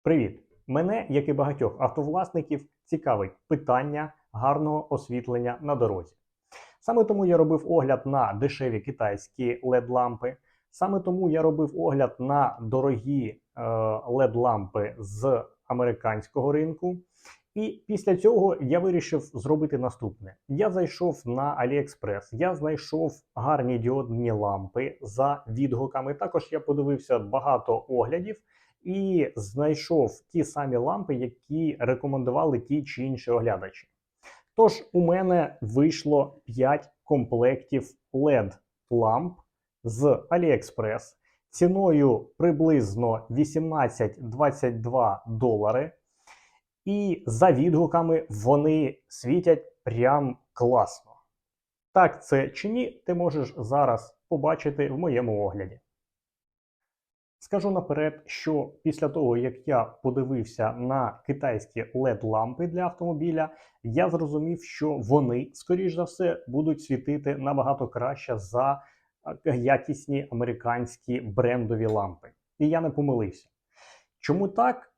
Привіт! Мене, як і багатьох автовласників, цікавить питання гарного освітлення на дорозі. Саме тому я робив огляд на дешеві китайські LED-лампи. Саме тому я робив огляд на дорогі LED-лампи з американського ринку. І після цього я вирішив зробити наступне. Я зайшов на AliExpress, я знайшов гарні діодні лампи за відгуками. Також я подивився багато оглядів і знайшов ті самі лампи, які рекомендували ті чи інші оглядачі. Тож у мене вийшло 5 комплектів LED-ламп з AliExpress ціною приблизно 18-22 долари. І за відгуками вони світять прям класно. Так це чи ні, ти можеш зараз побачити в моєму огляді. Скажу наперед, що після того, як я подивився на китайські LED-лампи для автомобіля, я зрозумів, що вони, скоріш за все, будуть світити набагато краще за якісні американські брендові лампи. І я не помилився. Чому так?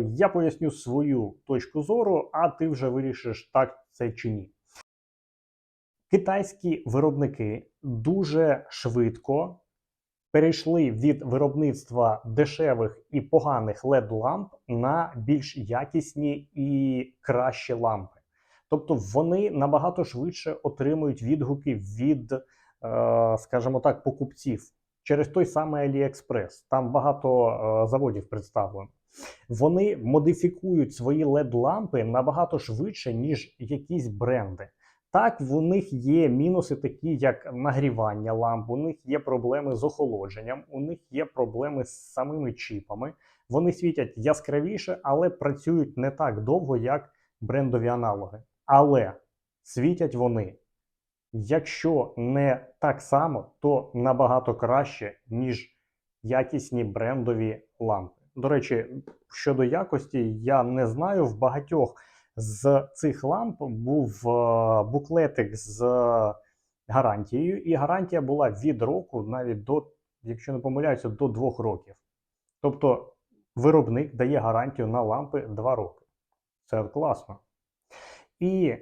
Я поясню свою точку зору, а ти вже вирішиш, так це чи ні. Китайські виробники дуже швидко перейшли від виробництва дешевих і поганих LED-ламп на більш якісні і кращі лампи. Тобто вони набагато швидше отримують відгуки від, скажімо так, покупців через той самий AliExpress. Там багато заводів представлено. Вони модифікують свої LED-лампи набагато швидше, ніж якісь бренди. Так, в них є мінуси такі, як нагрівання ламп, у них є проблеми з охолодженням, у них є проблеми з самими чіпами. Вони світять яскравіше, але працюють не так довго, як брендові аналоги. Але світять вони, якщо не так само, то набагато краще, ніж якісні брендові лампи. До речі, щодо якості, я не знаю, в багатьох з цих ламп був буклетик з гарантією, і гарантія була від року навіть до, якщо не помиляюся, до 2 років. Тобто виробник дає гарантію на лампи 2 роки. Це класно. І,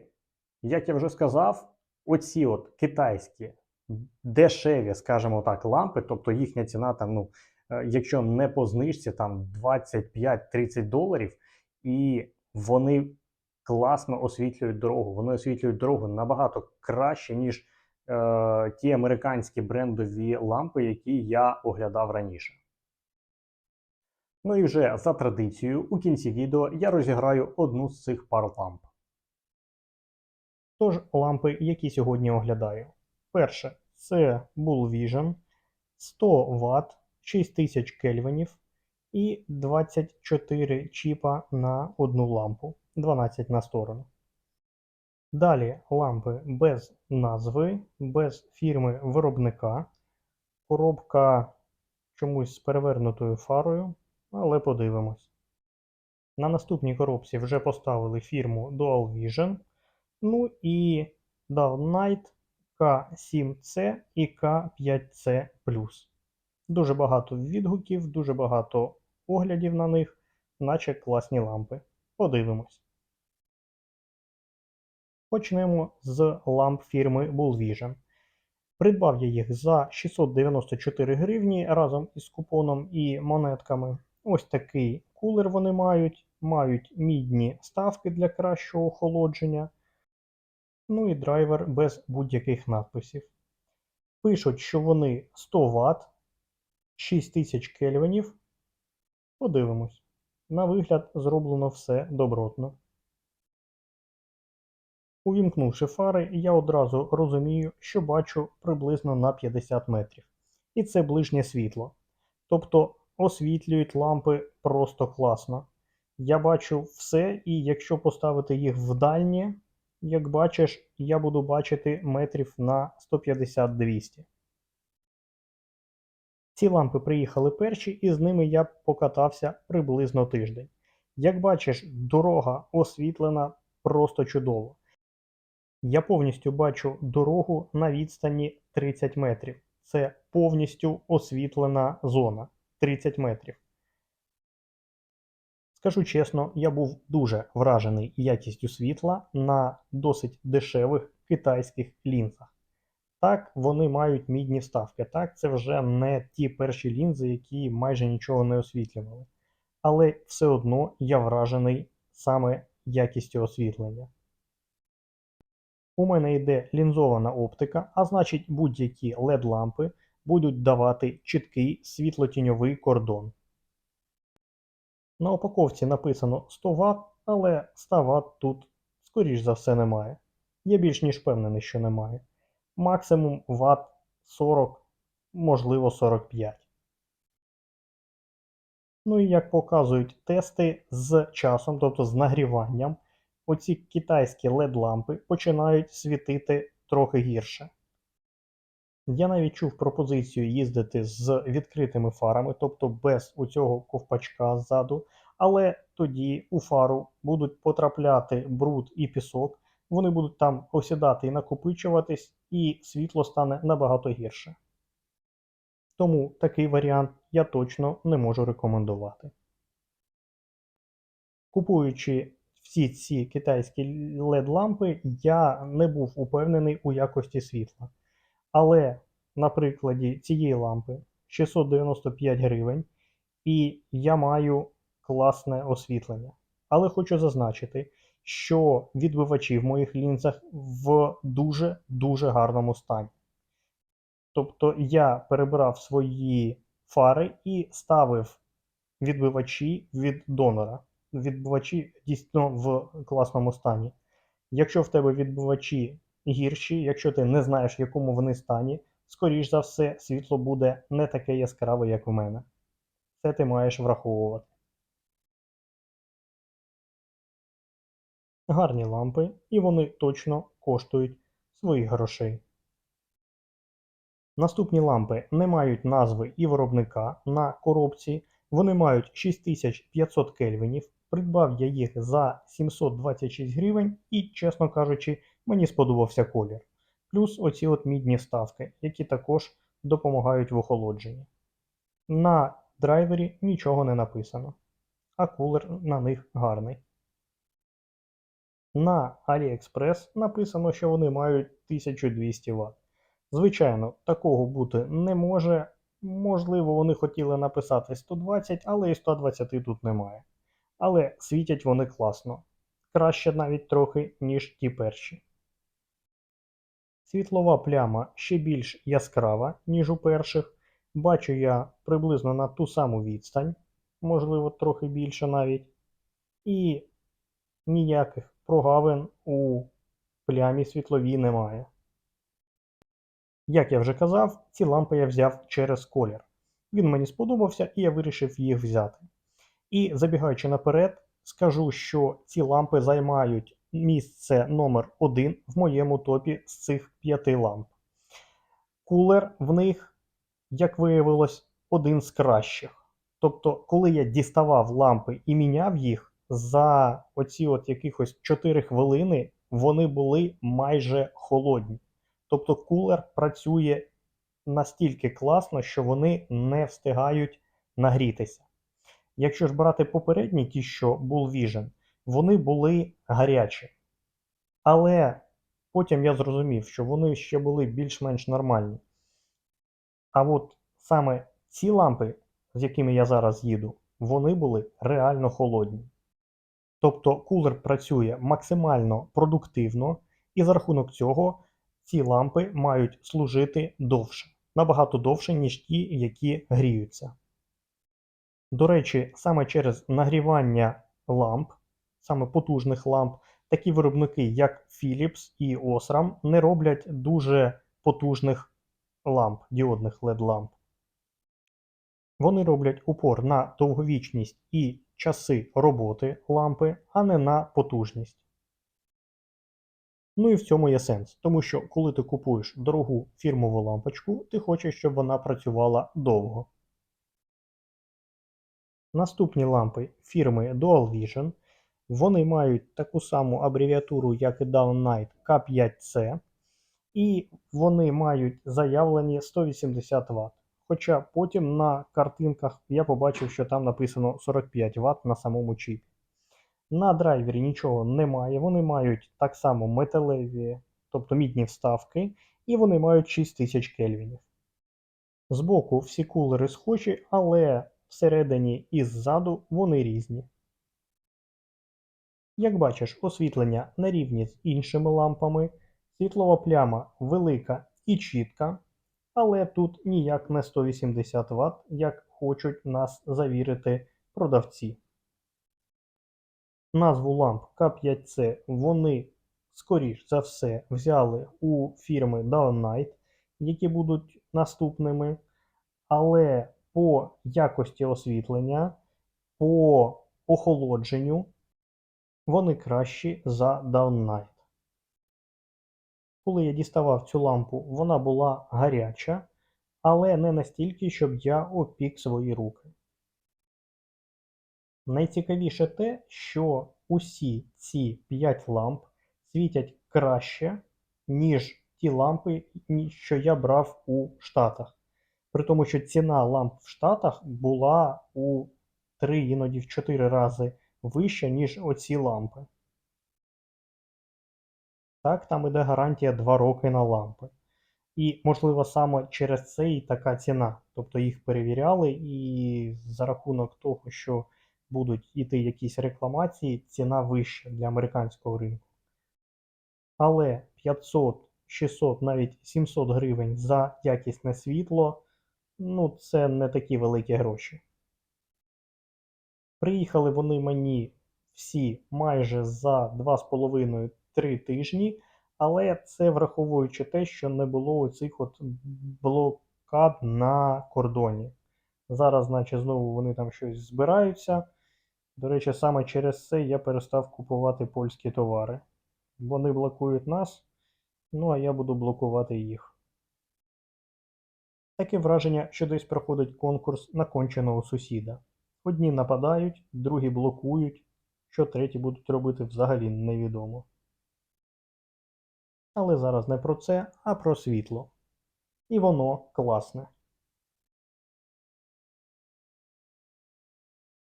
як я вже сказав, оці от китайські дешеві, скажімо так, лампи, тобто їхня ціна там, якщо не по знижці, там 25-30 доларів, і вони класно освітлюють дорогу. Вони освітлюють дорогу набагато краще, ніж ті американські брендові лампи, які я оглядав раніше. Ну і вже за традицією, у кінці відео я розіграю одну з цих пар ламп. Тож, лампи, які сьогодні оглядаю. Перше, це Bull Vision, 100 Вт, 6000 кельвінів і 24 чіпа на одну лампу, 12 на сторону. Далі лампи без назви, без фірми виробника. Коробка чомусь з перевернутою фарою, але подивимось. На наступній коробці вже поставили фірму Dual Vision. Ну і Downlight K7C і K5C+. Дуже багато відгуків, дуже багато оглядів на них, наче класні лампи. Подивимось. Почнемо з ламп фірми Bull Vision. Придбав я їх за 694 гривні разом із купоном і монетками. Ось такий кулер вони мають. Мають мідні вставки для кращого охолодження. Ну і драйвер без будь-яких надписів. Пишуть, що вони 100 Вт, 6000 кельвінів. Подивимось. На вигляд зроблено все добротно. Увімкнувши фари, я одразу розумію, що бачу приблизно на 50 метрів. І це ближнє світло. Тобто освітлюють лампи просто класно. Я бачу все, і якщо поставити їх в дальнє, як бачиш, я буду бачити метрів на 150-200. Ці лампи приїхали перші, і з ними я покатався приблизно тиждень. Як бачиш, дорога освітлена просто чудово. Я повністю бачу дорогу на відстані 30 метрів. Це повністю освітлена зона 30 метрів. Скажу чесно, я був дуже вражений якістю світла на досить дешевих китайських лінзах. Так, вони мають мідні вставки. Так, це вже не ті перші лінзи, які майже нічого не освітлювали. Але все одно я вражений саме якістю освітлення. У мене йде лінзована оптика, а значить будь-які LED-лампи будуть давати чіткий світлотіньовий кордон. На упаковці написано 100 Вт, але 100 Вт тут, скоріш за все, немає. Я більш ніж впевнений, що немає. Максимум Вт 40, можливо 45. Ну і як показують тести, з часом, тобто з нагріванням, оці китайські LED-лампи починають світити трохи гірше. Я навіть чув пропозицію їздити з відкритими фарами, тобто без оцього ковпачка ззаду, але тоді у фару будуть потрапляти бруд і пісок, вони будуть там осідати і накопичуватись, і світло стане набагато гірше. Тому такий варіант я точно не можу рекомендувати. Купуючи всі ці китайські LED-лампи, я не був упевнений у якості світла. Але на прикладі цієї лампи 695 гривень, і я маю класне освітлення. Але хочу зазначити, що відбивачі в моїх лінзах в дуже-дуже гарному стані. Тобто я перебирав свої фари і ставив відбивачі від донора. Відбивачі дійсно в класному стані. Якщо в тебе відбивачі гірші, якщо ти не знаєш, в якому вони стані, скоріш за все, світло буде не таке яскраве, як у мене. Це ти маєш враховувати. Гарні лампи, і вони точно коштують своїх грошей. Наступні лампи не мають назви і виробника на коробці. Вони мають 6500 кельвінів. Придбав я їх за 726 гривень і, чесно кажучи, мені сподобався колір. Плюс оці от мідні вставки, які також допомагають в охолодженні. На драйвері нічого не написано, а кулер на них гарний. На AliExpress написано, що вони мають 1200 Вт. Звичайно, такого бути не може. Можливо, вони хотіли написати 120, але і 120 тут немає. Але світять вони класно. Краще навіть трохи, ніж ті перші. Світлова пляма ще більш яскрава, ніж у перших. Бачу я приблизно на ту саму відстань, можливо, трохи більше навіть. І ніяких прогавин у плямі світловій немає. Як я вже казав, ці лампи я взяв через колір. Він мені сподобався і я вирішив їх взяти. І забігаючи наперед, скажу, що ці лампи займають місце номер 1 в моєму топі з цих 5 ламп. Кулер в них, як виявилось, один з кращих. Тобто, коли я діставав лампи і міняв їх, за оці от якихось 4 хвилини вони були майже холодні. Тобто кулер працює настільки класно, що вони не встигають нагрітися. Якщо ж брати попередні, ті, що Bull Vision, вони були гарячі. Але потім я зрозумів, що вони ще були більш-менш нормальні. А от саме ці лампи, з якими я зараз їду, вони були реально холодні. Тобто кулер працює максимально продуктивно, і за рахунок цього ці лампи мають служити довше. Набагато довше, ніж ті, які гріються. До речі, саме через нагрівання ламп, саме потужних ламп, такі виробники, як Philips і Osram, не роблять дуже потужних ламп, діодних LED-ламп. Вони роблять упор на довговічність і часи роботи лампи, а не на потужність. Ну і в цьому є сенс, тому що коли ти купуєш дорогу фірмову лампочку, ти хочеш, щоб вона працювала довго. Наступні лампи фірми Dual Vision, вони мають таку саму абревіатуру, як і Downlight K5C, і вони мають заявлені 180 Вт. Хоча потім на картинках я побачив, що там написано 45 Вт на самому чіпі. На драйвері нічого немає, вони мають так само металеві, тобто мідні вставки, і вони мають 6000 кельвінів. Збоку всі кулери схожі, але всередині і ззаду вони різні. Як бачиш, освітлення на рівні з іншими лампами, світлова пляма велика і чітка, але тут ніяк не 180 Вт, як хочуть нас завірити продавці. Назву ламп К5C вони, скоріш за все, взяли у фірми Downnight, які будуть наступними, але по якості освітлення, по охолодженню вони кращі за Downnight. Коли я діставав цю лампу, вона була гаряча, але не настільки, щоб я опік свої руки. Найцікавіше те, що усі ці 5 ламп світять краще, ніж ті лампи, що я брав у Штатах. При тому, що ціна ламп в Штатах була у 3, іноді в 4 рази вища, ніж оці лампи. Так, там іде гарантія 2 роки на лампи. І, можливо, саме через це і така ціна. Тобто їх перевіряли, і за рахунок того, що будуть йти якісь рекламації, ціна вища для американського ринку. Але 500, 600, навіть 700 гривень за якісне світло, ну це не такі великі гроші. Приїхали вони мені всі майже за 2,5-3 тижні, але це враховуючи те, що не було оцих от блокад на кордоні. Зараз, наче, знову вони там щось збираються. До речі, саме через це я перестав купувати польські товари. Вони блокують нас, ну а я буду блокувати їх. Таке враження, що десь проходить конкурс на конченого сусіда. Одні нападають, другі блокують, що треті будуть робити взагалі невідомо. Але зараз не про це, а про світло. І воно класне.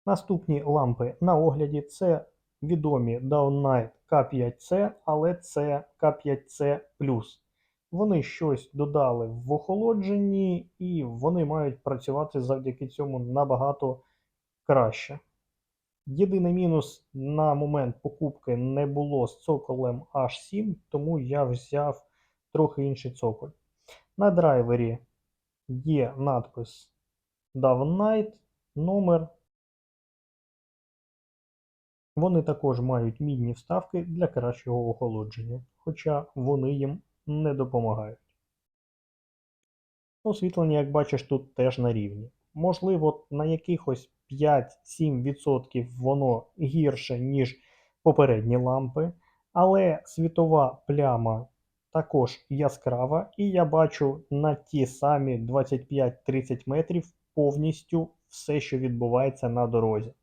Наступні лампи на огляді це відомі Downnight K5C, але це K5C+. Вони щось додали в охолодженні і вони мають працювати завдяки цьому набагато краще. Єдиний мінус на момент покупки не було з цоколем H7, тому я взяв трохи інший цоколь. На драйвері є надпис Downnight, номер. Вони також мають мідні вставки для кращого охолодження, хоча вони їм не допомагають. Освітлення, як бачиш, тут теж на рівні. Можливо, на якихось 5-7% воно гірше, ніж попередні лампи, але світова пляма також яскрава, і я бачу на ті самі 25-30 метрів повністю все, що відбувається на дорозі.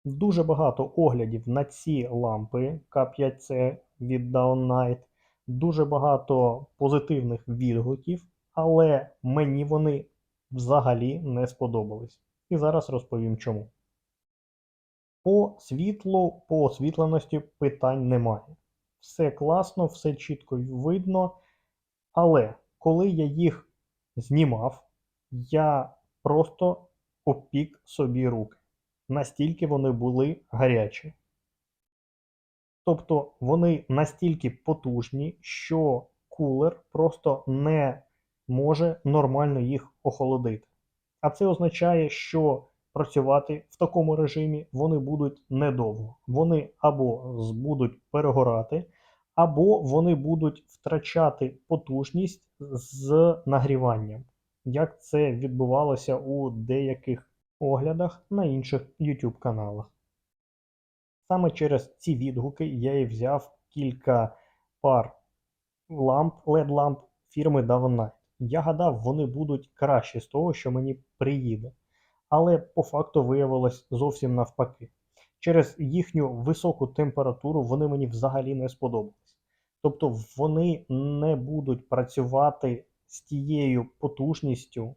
Дуже багато оглядів на ці лампи K5C від Downnight, дуже багато позитивних відгуків, але мені вони взагалі не сподобались. І зараз розповім чому. По світлу, по освітленості питань немає. Все класно, все чітко видно, але коли я їх знімав, я просто опік собі руки. Настільки вони були гарячі. Тобто вони настільки потужні, що кулер просто не може нормально їх охолодити. А це означає, що працювати в такому режимі вони будуть недовго. Вони або будуть перегорати, або вони будуть втрачати потужність з нагріванням, як це відбувалося у деяких оглядах на інших YouTube каналах. Саме через ці відгуки я і взяв кілька пар ламп, LED-ламп фірми Downnight. Я гадав, вони будуть кращі з того, що мені приїде. Але по факту виявилось зовсім навпаки. Через їхню високу температуру вони мені взагалі не сподобались. Тобто вони не будуть працювати з тією потужністю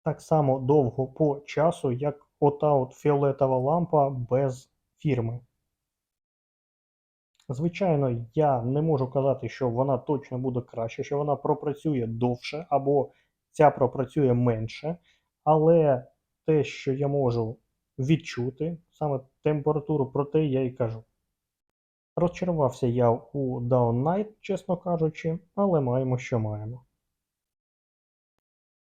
так само довго по часу, як ота от фіолетова лампа без фірми. Звичайно, я не можу казати, що вона точно буде краще, що вона пропрацює довше або ця пропрацює менше, але те, що я можу відчути, саме температуру, про те я і кажу. Розчарувався я у Dawn Knight, чесно кажучи, але маємо, що маємо.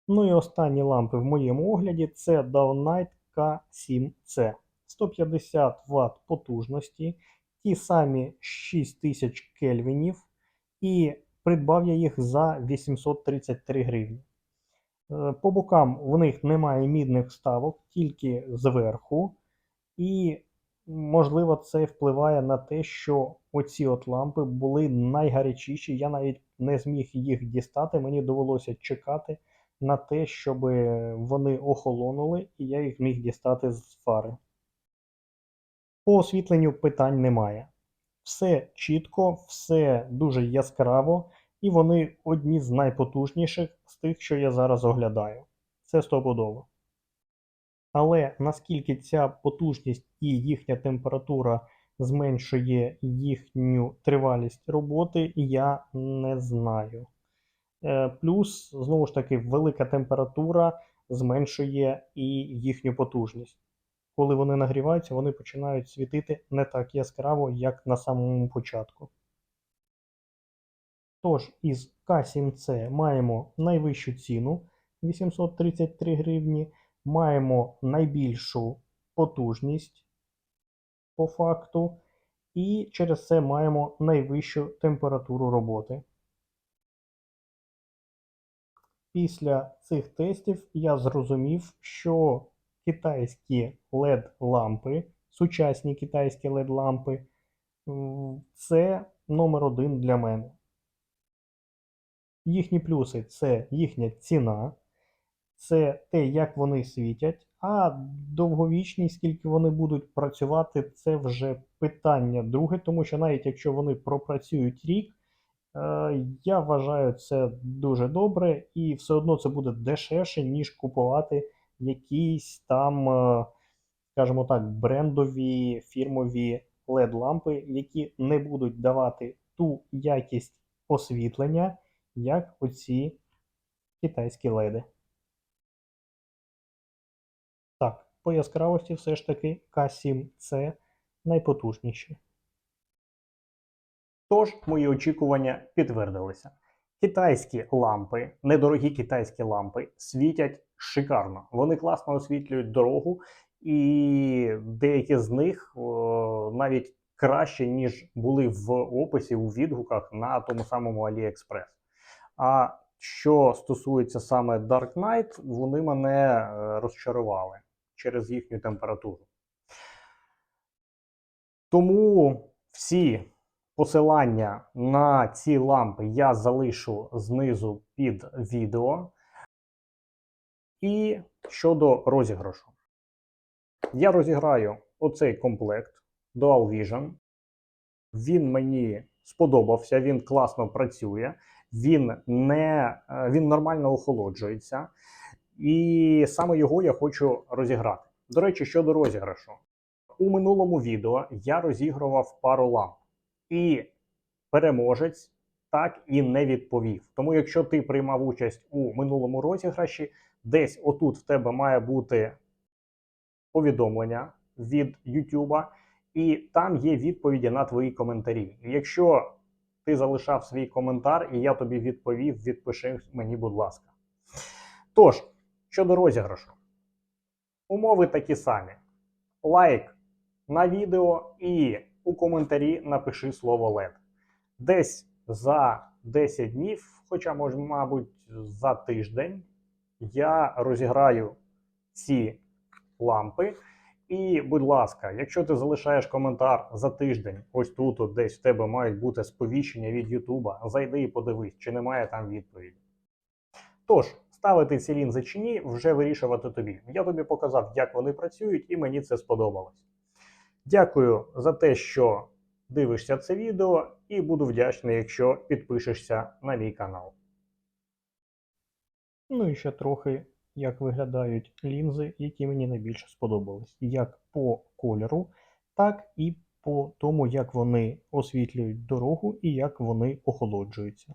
Ну і останні лампи в моєму огляді це Dawn Knight K7C. 150 Вт потужності, ті самі 6000 кельвінів, і придбав я їх за 833 гривні. По бокам в них немає мідних вставок, тільки зверху. І, можливо, це впливає на те, що оці от лампи були найгарячіші. Я навіть не зміг їх дістати, мені довелося чекати на те, щоб вони охолонули, і я їх міг дістати з фари. По освітленню питань немає. Все чітко, все дуже яскраво, і вони одні з найпотужніших з тих, що я зараз оглядаю. Це стопудово. Але наскільки ця потужність і їхня температура зменшує їхню тривалість роботи, я не знаю. Плюс, знову ж таки, велика температура зменшує і їхню потужність. Коли вони нагріваються, вони починають світити не так яскраво, як на самому початку. Тож, із K7C маємо найвищу ціну 833 гривні, маємо найбільшу потужність по факту, і через це маємо найвищу температуру роботи. Після цих тестів я зрозумів, що китайські LED-лампи, сучасні китайські LED-лампи, це номер один для мене. Їхні плюси – це їхня ціна, це те, як вони світять, а довговічність, скільки вони будуть працювати, це вже питання друге, тому що навіть якщо вони пропрацюють рік, я вважаю це дуже добре, і все одно це буде дешевше, ніж купувати якісь там, скажімо так, брендові фірмові LED-лампи, які не будуть давати ту якість освітлення, як оці китайські LED. Так, по яскравості все ж таки K7C найпотужніші. Тож, мої очікування підтвердилися. Китайські лампи, недорогі китайські лампи, світять шикарно. Вони класно освітлюють дорогу, і деякі з них навіть краще, ніж були в описі у відгуках на тому самому AliExpress. А що стосується саме Dark Knight, вони мене розчарували через їхню температуру. Тому всі посилання на ці лампи я залишу знизу під відео. І щодо розіграшу. Я розіграю оцей комплект Dual Vision. Він мені сподобався, він класно працює, він нормально охолоджується. І саме його я хочу розіграти. До речі, щодо розіграшу. У минулому відео я розігрував пару ламп. І переможець так і не відповів. Тому якщо ти приймав участь у минулому розіграші, десь отут в тебе має бути повідомлення від YouTube, і там є відповіді на твої коментарі. І якщо ти залишав свій коментар і я тобі відповів, відпиши мені, будь ласка. Тож, щодо розіграшу. Умови такі самі. Лайк на відео і у коментарі напиши слово LED. Десь за 10 днів, хоча, мабуть, за тиждень, я розіграю ці лампи. І, будь ласка, якщо ти залишаєш коментар за тиждень, ось тут от десь в тебе мають бути сповіщення від YouTube, зайди і подивись, чи немає там відповіді. Тож, ставити ці лінзи чи ні, вже вирішувати тобі. Я тобі показав, як вони працюють, і мені це сподобалось. Дякую за те, що дивишся це відео, і буду вдячний, якщо підпишешся на мій канал. Ну і ще трохи, як виглядають лінзи, які мені найбільше сподобались. Як по кольору, так і по тому, як вони освітлюють дорогу і як вони охолоджуються.